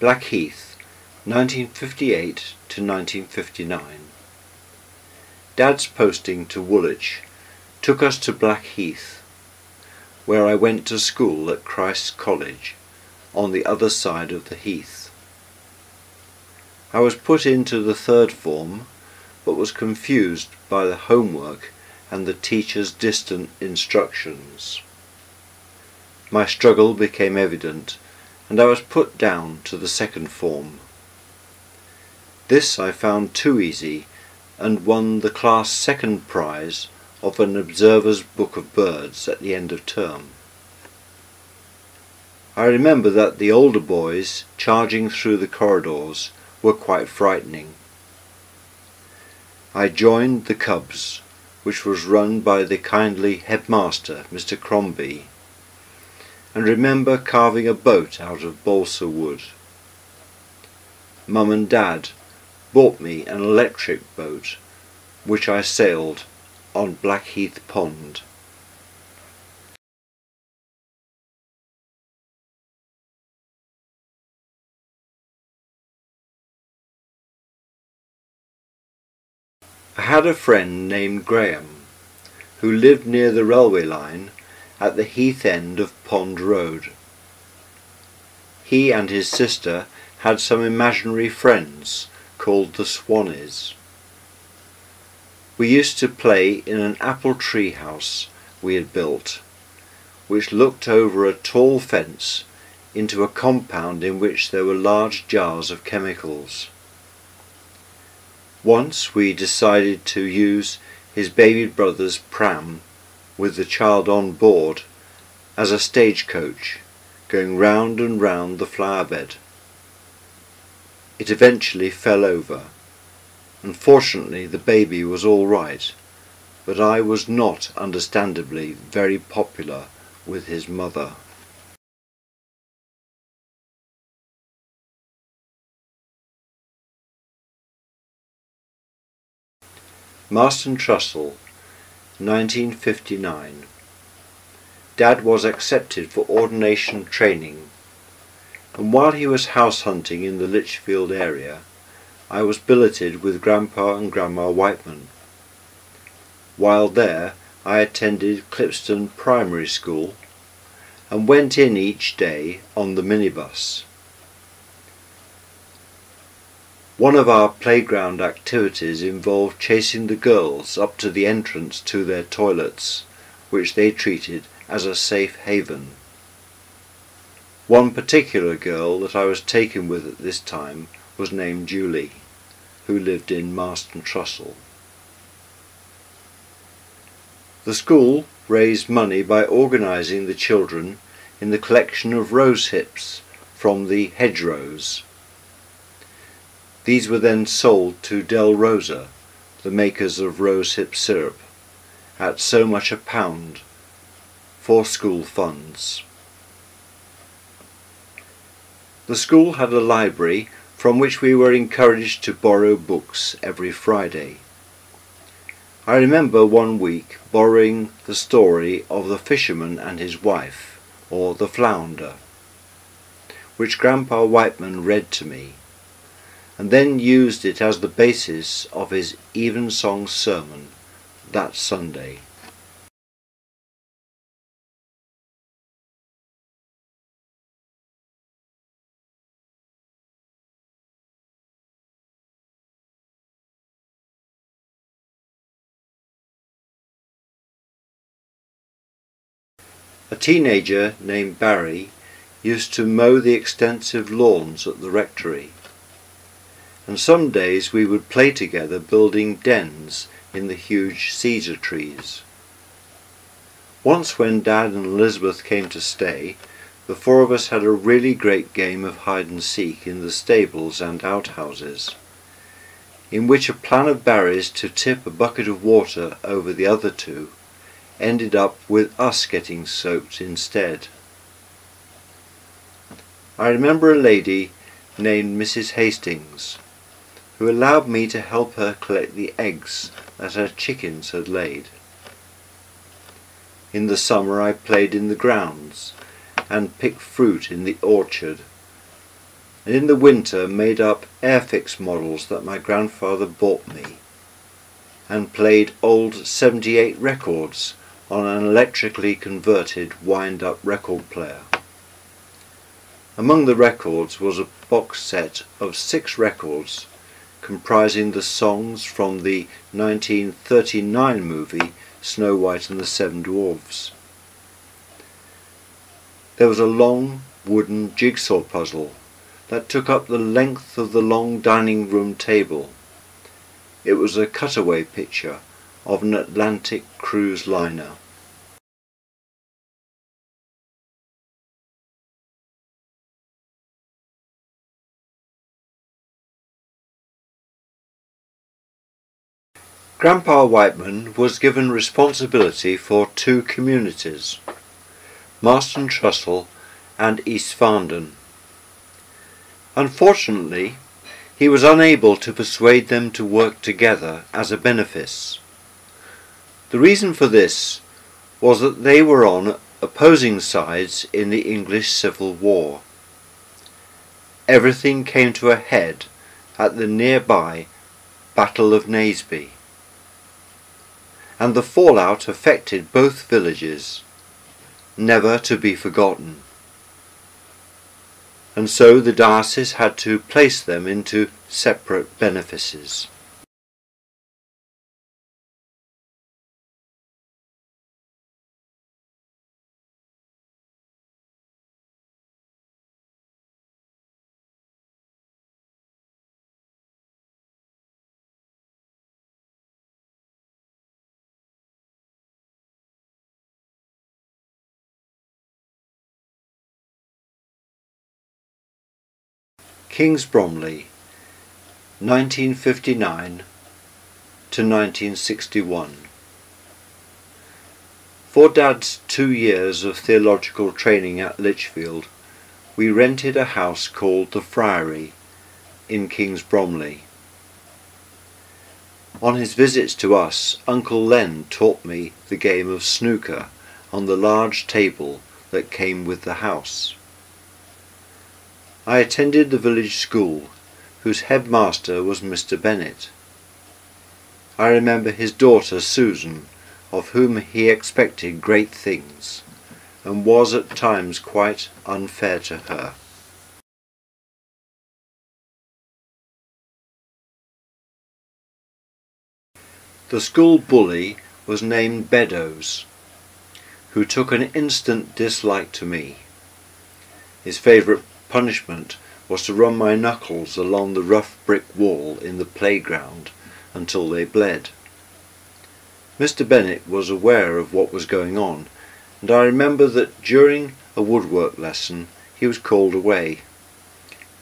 Blackheath, 1958 to 1959. Dad's posting to Woolwich took us to Blackheath, where I went to school at Christ's College, on the other side of the heath. I was put into the third form, but was confused by the homework and the teacher's distant instructions. My struggle became evident, and I was put down to the second form. This I found too easy, and won the class second prize of an observer's book of birds at the end of term. I remember that the older boys charging through the corridors were quite frightening. I joined the Cubs, which was run by the kindly headmaster, Mr. Crombie, and remember carving a boat out of balsa wood. Mum and Dad bought me an electric boat, which I sailed on Blackheath Pond. I had a friend named Graham, who lived near the railway line at the heath end of Pond Road. He and his sister had some imaginary friends called the Swannies. We used to play in an apple tree house we had built, which looked over a tall fence into a compound in which there were large jars of chemicals. Once we decided to use his baby brother's pram with the child on board as a stagecoach, going round and round the flower bed. It eventually fell over. Unfortunately, the baby was all right, but I was not, understandably, very popular with his mother. Marston Trussell, 1959. Dad was accepted for ordination training, and while he was house hunting in the Lichfield area, I was billeted with Grandpa and Grandma Whiteman. While there, I attended Clipston Primary School and went in each day on the minibus. One of our playground activities involved chasing the girls up to the entrance to their toilets, which they treated as a safe haven. One particular girl that I was taken with at this time was named Julie, who lived in Marston Trussell. The school raised money by organising the children in the collection of rose hips from the hedgerows. These were then sold to Del Rosa, the makers of rosehip syrup, at so much a pound for school funds. The school had a library from which we were encouraged to borrow books every Friday. I remember one week borrowing the story of the fisherman and his wife, or the flounder, which Grandpa Whiteman read to me, and then used it as the basis of his evensong sermon that Sunday. A teenager named Barry used to mow the extensive lawns at the rectory, and some days we would play together building dens in the huge cedar trees. Once when Dad and Elizabeth came to stay, the four of us had a really great game of hide and seek in the stables and outhouses, in which a plan of Barry's to tip a bucket of water over the other two ended up with us getting soaked instead. I remember a lady named Mrs. Hastings, who allowed me to help her collect the eggs that her chickens had laid. In the summer I played in the grounds and picked fruit in the orchard, and in the winter made up Airfix models that my grandfather bought me, and played old 78 records on an electrically converted wind-up record player. Among the records was a box set of 6 records comprising the songs from the 1939 movie Snow White and the Seven Dwarfs. There was a long wooden jigsaw puzzle that took up the length of the long dining room table. It was a cutaway picture of an Atlantic cruise liner. Grandpa Whiteman was given responsibility for 2 communities, Marston Trussell and East Farndon. Unfortunately, he was unable to persuade them to work together as a benefice. The reason for this was that they were on opposing sides in the English Civil War. Everything came to a head at the nearby Battle of Naseby, and the fallout affected both villages, never to be forgotten. And so the diocese had to place them into separate benefices. King's Bromley, 1959 to 1961. For Dad's 2 years of theological training at Lichfield, we rented a house called the Friary in King's Bromley. On his visits to us, Uncle Len taught me the game of snooker on the large table that came with the house. I attended the village school, whose headmaster was Mr. Bennett. I remember his daughter Susan, of whom he expected great things, and was at times quite unfair to her. The school bully was named Beddoes, who took an instant dislike to me. His favourite punishment was to run my knuckles along the rough brick wall in the playground until they bled. Mr. Bennett was aware of what was going on, and I remember that during a woodwork lesson he was called away.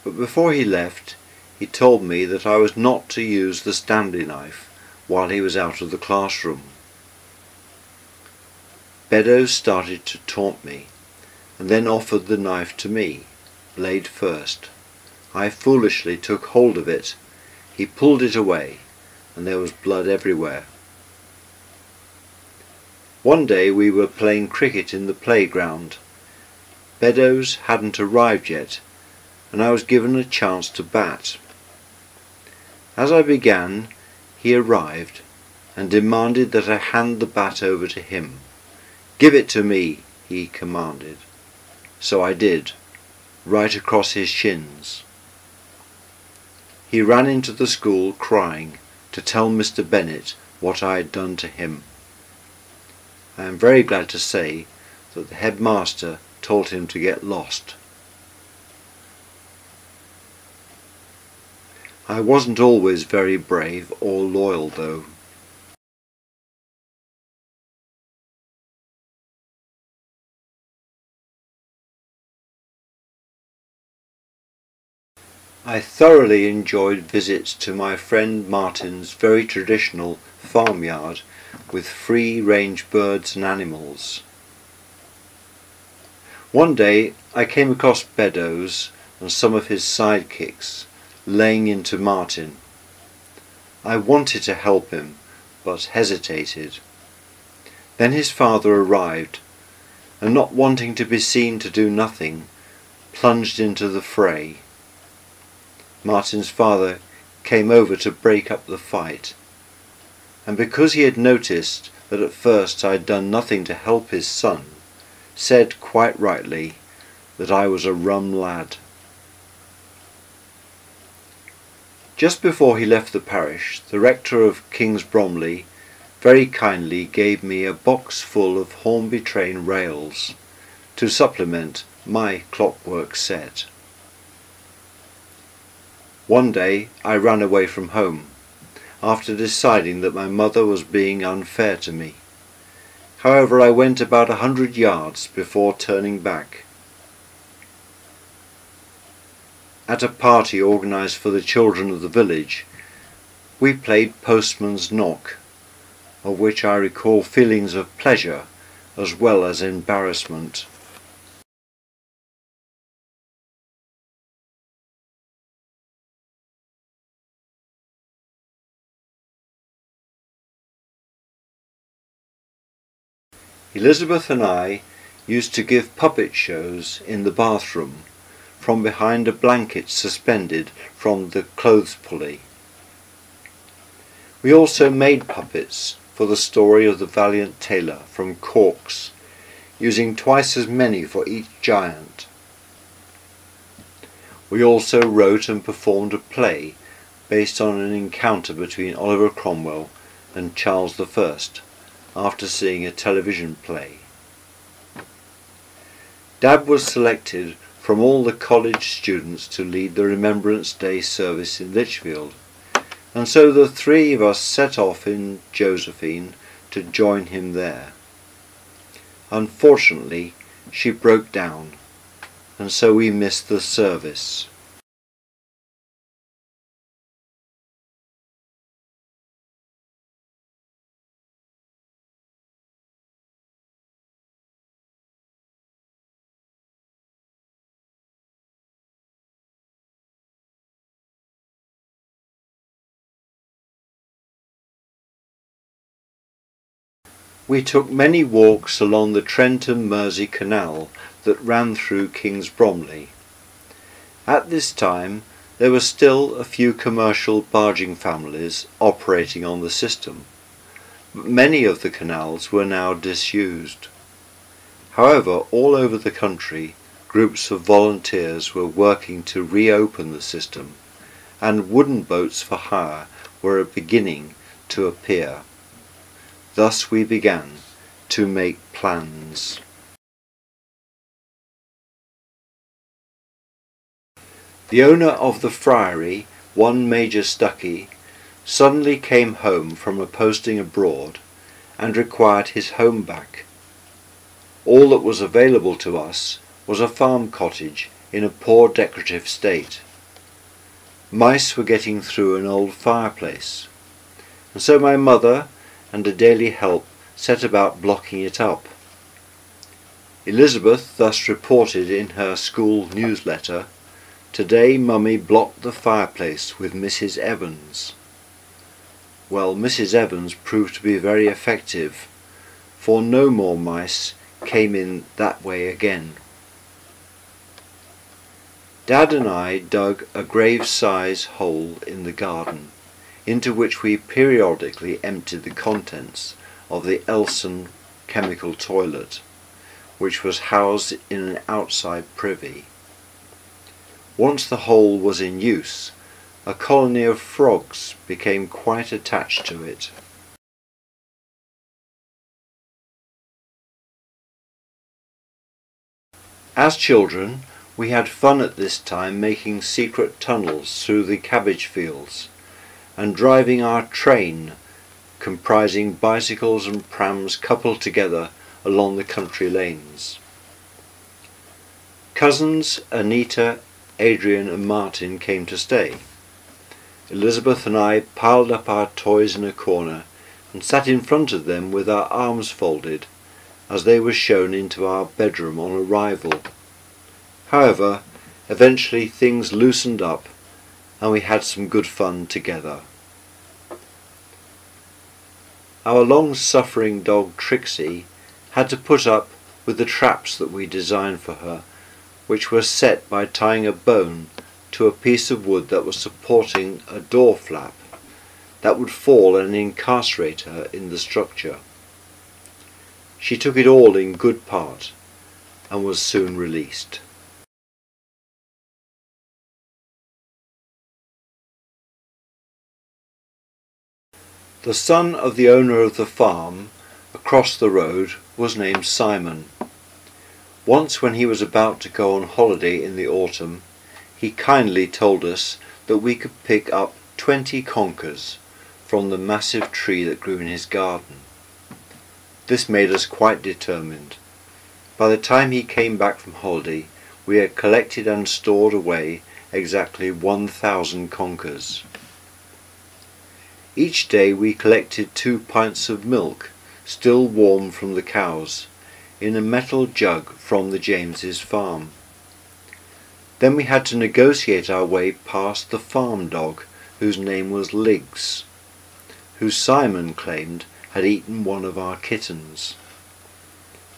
But before he left, he told me that I was not to use the Stanley knife while he was out of the classroom. Beddoes started to taunt me, and then offered the knife to me, blade first. I foolishly took hold of it. He pulled it away, and there was blood everywhere. One day we were playing cricket in the playground. Beddoes hadn't arrived yet, and I was given a chance to bat. As I began, he arrived and demanded that I hand the bat over to him. "Give it to me," he commanded. So I did, right across his shins. He ran into the school crying to tell Mr. Bennett what I had done to him. I am very glad to say that the headmaster told him to get lost. I wasn't always very brave or loyal though. I thoroughly enjoyed visits to my friend Martin's very traditional farmyard with free-range birds and animals. One day I came across Beddoes and some of his sidekicks laying into Martin. I wanted to help him, but hesitated. Then his father arrived, and not wanting to be seen to do nothing, plunged into the fray. Martin's father, came over to break up the fight, and because he had noticed that at first I had done nothing to help his son, said quite rightly that I was a rum lad. Just before he left the parish, the rector of King's Bromley very kindly gave me a box full of Hornby train rails to supplement my clockwork set. One day I ran away from home, after deciding that my mother was being unfair to me. However, I went about 100 yards before turning back. At a party organised for the children of the village, we played Postman's Knock, of which I recall feelings of pleasure as well as embarrassment. Elizabeth and I used to give puppet shows in the bathroom from behind a blanket suspended from the clothes pulley. We also made puppets for the story of the valiant tailor from corks, using twice as many for each giant. We also wrote and performed a play based on an encounter between Oliver Cromwell and Charles I after seeing a television play. Dad was selected from all the college students to lead the Remembrance Day service in Lichfield, and so the three of us set off in Josephine to join him there. Unfortunately, she broke down, and so we missed the service. We took many walks along the Trent and Mersey Canal that ran through King's Bromley. At this time there were still a few commercial barging families operating on the system, but many of the canals were now disused. However, all over the country groups of volunteers were working to reopen the system, and wooden boats for hire were beginning to appear. Thus we began to make plans. The owner of the friary, one Major Stuckey, suddenly came home from a posting abroad and required his home back. All that was available to us was a farm cottage in a poor decorative state. Mice were getting through an old fireplace, and so my mother and a daily help set about blocking it up. Elizabeth thus reported in her school newsletter, "Today Mummy blocked the fireplace with Mrs. Evans." Well, Mrs. Evans proved to be very effective, for no more mice came in that way again. Dad and I dug a grave-size hole in the garden, into which we periodically emptied the contents of the Elson chemical toilet, which was housed in an outside privy. Once the hole was in use, a colony of frogs became quite attached to it. As children, we had fun at this time making secret tunnels through the cabbage fields, and driving our train, comprising bicycles and prams coupled together along the country lanes. Cousins Anita, Adrian and Martin came to stay. Elizabeth and I piled up our toys in a corner and sat in front of them with our arms folded, as they were shown into our bedroom on arrival. However, eventually things loosened up and we had some good fun together. Our long-suffering dog Trixie had to put up with the traps that we designed for her, which were set by tying a bone to a piece of wood that was supporting a door flap that would fall and incarcerate her in the structure. She took it all in good part and was soon released. The son of the owner of the farm across the road was named Simon. Once when he was about to go on holiday in the autumn, he kindly told us that we could pick up 20 conkers from the massive tree that grew in his garden. This made us quite determined. By the time he came back from holiday, we had collected and stored away exactly 1,000 conkers. Each day we collected 2 pints of milk, still warm from the cows, in a metal jug from the Jameses' farm. Then we had to negotiate our way past the farm dog, whose name was Liggs, who Simon claimed had eaten one of our kittens.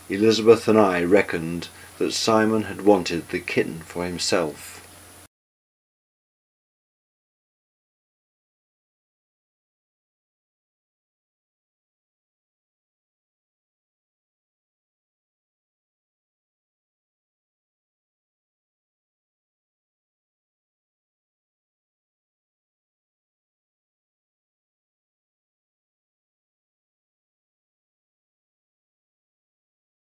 Elizabeth and I reckoned that Simon had wanted the kitten for himself.